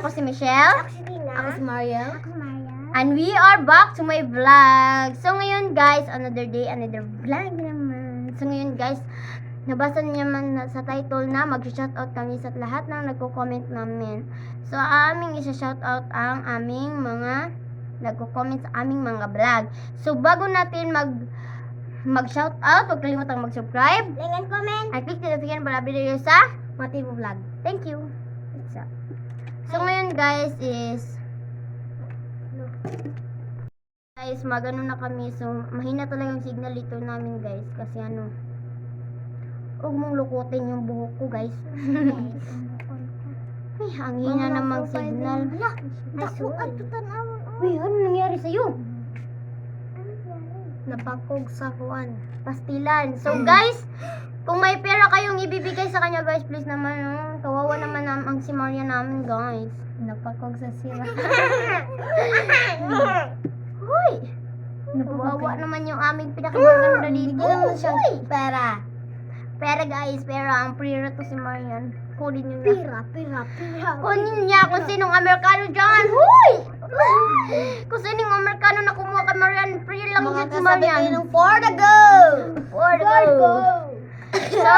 Ako si Michelle. Ako si Dina. Ako si Mariel. Ako si Maria. And we are back to my vlog. So ngayon guys, another day, another vlog naman. So ngayon guys, nabasa niyo naman sa title na mag-shoutout kami sa lahat ng nagko-comment namin. So aming isa-shoutout ang aming mga nagko-comment sa aming mga vlog. So bago natin mag-shoutout, huwag kalimutang mag-subscribe. Like and comment. At click the notification para update kayo sa Motivo Vlog. Thank you. So ngayon guys is magano na kami. So mahina talaga yung signal dito namin guys kasi huwag mong lukutin yung buhok ko guys. Ay, ang hina namang signal. Hala, dako at tutanawon. Uy, ano nangyari sa'yo? Napakog sa kuwan. Pastilan. So guys, kung may pera kayong ibibigay sa kanya guys, please naman, kawawa naman ang si Maria namin guys. Napakog sa sira. Hoy! Kawawa naman yung aming pinakamaganda dito. Bigyan mo siyang Hoy! pera. Pera guys, pera. Ang pera to si Marian. Kunin nyo na. Pira. Kunin niya kung sinong Amerikano dyan. Hoy! Kung sinong Amerikano na kumuha kay Marian, free lang Mga dyan si kasabi Marian. kayo ng for the go. For the go. So,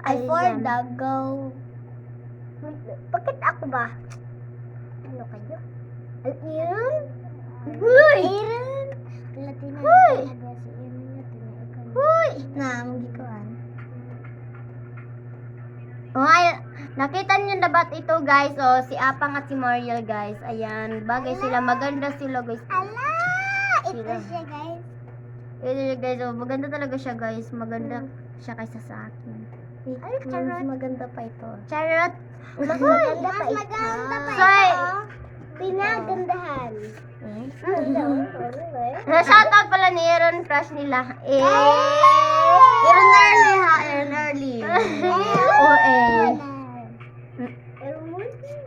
Ay, for ayan. the go. Bakit ako ba? Ano kayo? Al-Iran? Hoy! Iran. Latina. Hoy! Si Iran Latina. Hoy! Namgi ko an. Ay, nakita niyo na ba't ito guys? Oh, si Apang at si Mariel guys. Ayan, bagay sila. Maganda sila guys. Ala! Ito Sila. siya guys. Ito guys, oh, maganda talaga siya guys. Maganda siya kaysa sa akin. Ay, Mas maganda pa ito. Charot! Mas maganda pa ito. Soy! Pinagandahan. Na-shoutout pala ni Aaron, crush nila. Iron early ha, Iron early.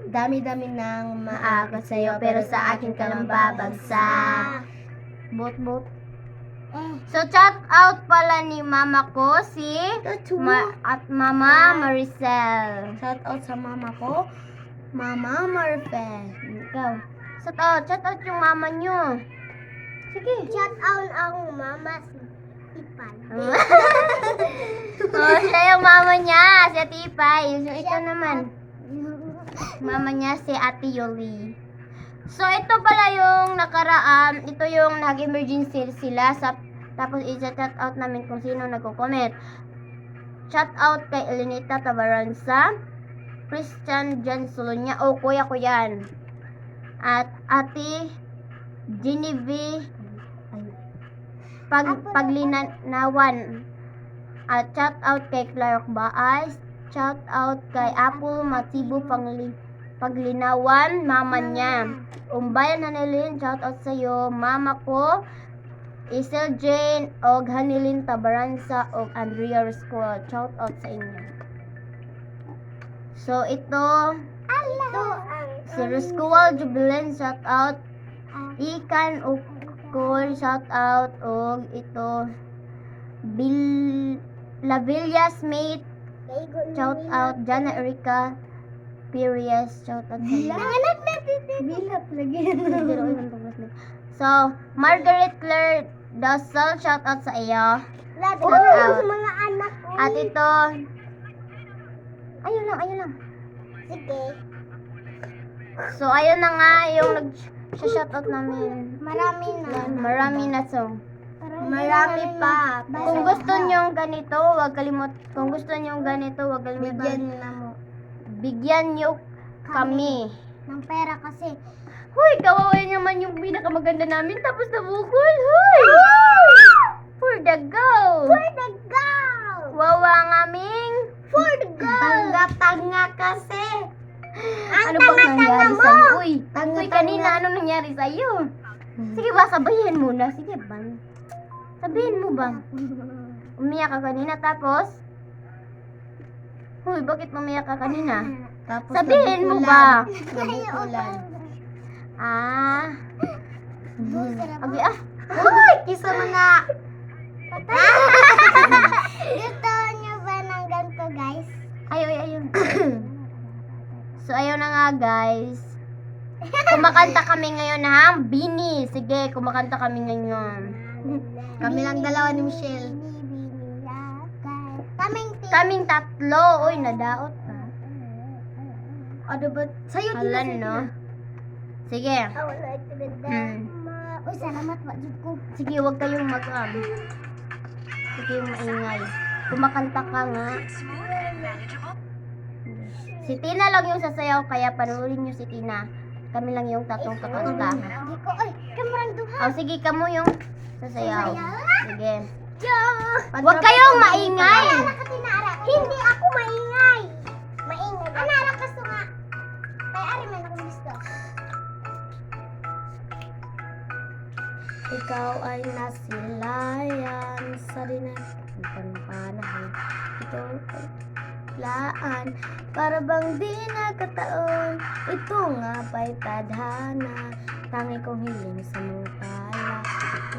Dami-dami ng Maaga sa'yo, pero sa akin ka lang babagsak. Bot. So, shout out pala ni mama ko, si at mama Maricel. Shout out sa mama ko, Mama Marfe. Ikaw. Shout out yung mama nyo. Sige. Shout out ang mama si Ipan. Oh, siya yung mama niya, si Ate Ipay. So, ikaw naman. Mama niya si Ate Yoli. So, ito pala yung nakaraan. Ito yung nag-emergency sila. Tapos, i-shout out namin kung sino nagko-comment. Shout out kay Elenita Tabaranza, Christian Jan Solonia. Oh, kuya ko yan. At Ate Genevieve Paglinawan. At shout out kay Clark Baay. Shout out kay Apple Matibo Paglinawan, mama niya. Umbayan Hanilin, shout out sa iyo, mama ko. Isel Jane og Hanilin Tabaranza og Andrea Risco. Shout out sa inyo. So ito si Riscoal Jubilen, shout out. Ikan Ukol, shout out. Og ito Lavillas Mate, shout out. Jana Erika Perez, shout out sa iyo. Bilat lagi. So, Margaret Claire Dassel, shout out sa iyo. Shout out. mga anak ko. At ito, ayun lang. Sige. So, ayun na nga yung nag-shout out namin. Marami na so. Marami pa. Kung gusto nyo ganito, huwag kalimutan. Kung gusto nyo ganito, huwag Bigyan kalimutan. na mo. Bigyan nyo kami. Ng pera kasi. Hoy, kawawa naman yung pinakamaganda namin tapos nabukol. Hoy! For the go! For the go! Wawa ang aming For the go! Tanga kasi. ano bang nangyari mo! sa'yo? Uy, Tanga-tanga. uy, kanina ano nangyari sa'yo? Sige ba, sabihin mo na. Sige ba? Sabihin mo ba? Umiyak ka kanina tapos? Uy, bakit umiyak ka kanina? Tapos Sabihin mo ba? Nabukulan. Okay, Uy, kisa mo na. Gusto nyo ba ng ganito guys? Ayun. So, ayun na nga, guys. Kumakanta kami ngayon ng Bini. Sige, kumakanta kami ngayon. Kami lang dalawa ni Michelle. Kaming tatlo. Uy, nadaot ka. Ano ba? Sa'yo din Hala, na no? Sige. Uy, salamat wa jud ko. Sige, huwag kayong Sige, maingay. Kumakanta ka nga. Si Tina lang yung sasayaw, kaya panoorin nyo si Tina. Kami lang yung tatong kakanta. Di ko, oy, kamarang duha. O, sige, kamo yung sasayaw. Sige. Yo! Huwag kayong maingay. Ana ka tinara. Hindi ako maingay. Maingay. Anara ka so nga. Kay ari man akong gusto. Ikaw ay nasilayan sa panahon. Ito ay laan, para bang di nakataon. Ito nga ba'y tadhana, tangi kong hiling sa mga tala.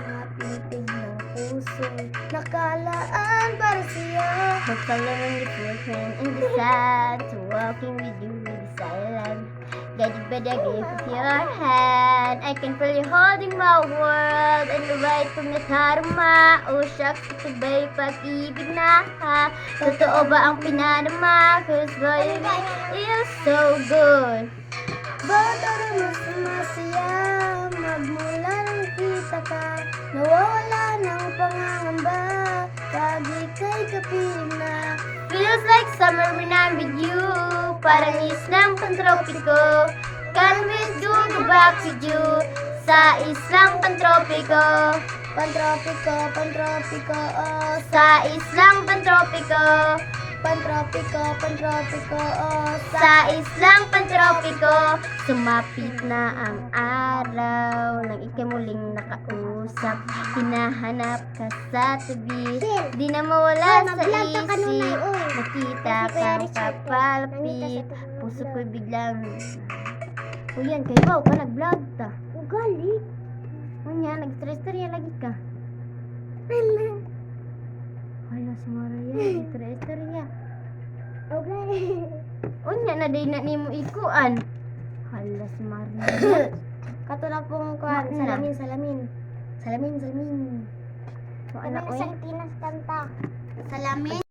Mga pinig ng puso, nakalaan para siya. Magpalaro ni boyfriend and decide to walking with you with silence. Get you better give with your hand. I can feel you holding my world and the right from the karma. Oh shucks, ito ba'y pag-ibig na ha? Totoo ba ang pinadama? Cause boy, you feel so good. Ba't mo sumasaya, magmula nang kita ka, nawawala ng pangangamba, pag ika'y kapiling na. Feels like summer when I'm with you. Parang islang pantropiko. Can't wait to go back with you. Sa islang pantropiko. Pantropiko, pantropiko, oh, Sa islang pantropiko. pantropiko, pantropiko, oh, Sa islang pantropiko. Sumapit na ang araw nang ika'y muling nakausap. Hinahanap ka sa tabi. Di na mawala sa Mag-vlog ka kanunay, isip. oy. Nakita Kasi Kuya kang Richard, papalapit. nandito sa tingin Puso vlog. ko'y biglang... O yan, kayo ba? ka nag-vlog ta? Ugali. O yan, nag-stress-stress lagi ka. Hala, si Maria, nag-stress-stress ya. Okay. O yan, na-day na ni mo ikuan. Hala, si Maria. Katulad pong kuwan, Ano? salamin, salamin. Salamin, salamin. O Ano anak, oy. isang tinas kanta. Salamin.